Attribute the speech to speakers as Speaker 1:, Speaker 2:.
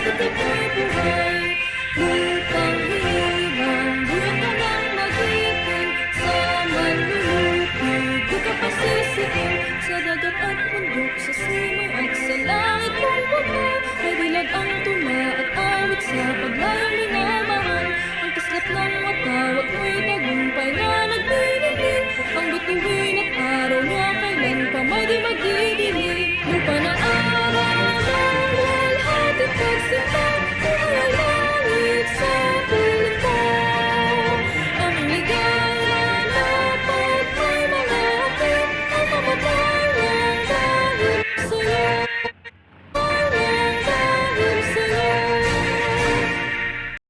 Speaker 1: bakit ika'y buhay? Upang hirang buhay ka ng mag-ipon sa manlulupig, di ka pasisiin sa dagat at bundok, sa simay at sa langit kung buko ay dilag ang tulog.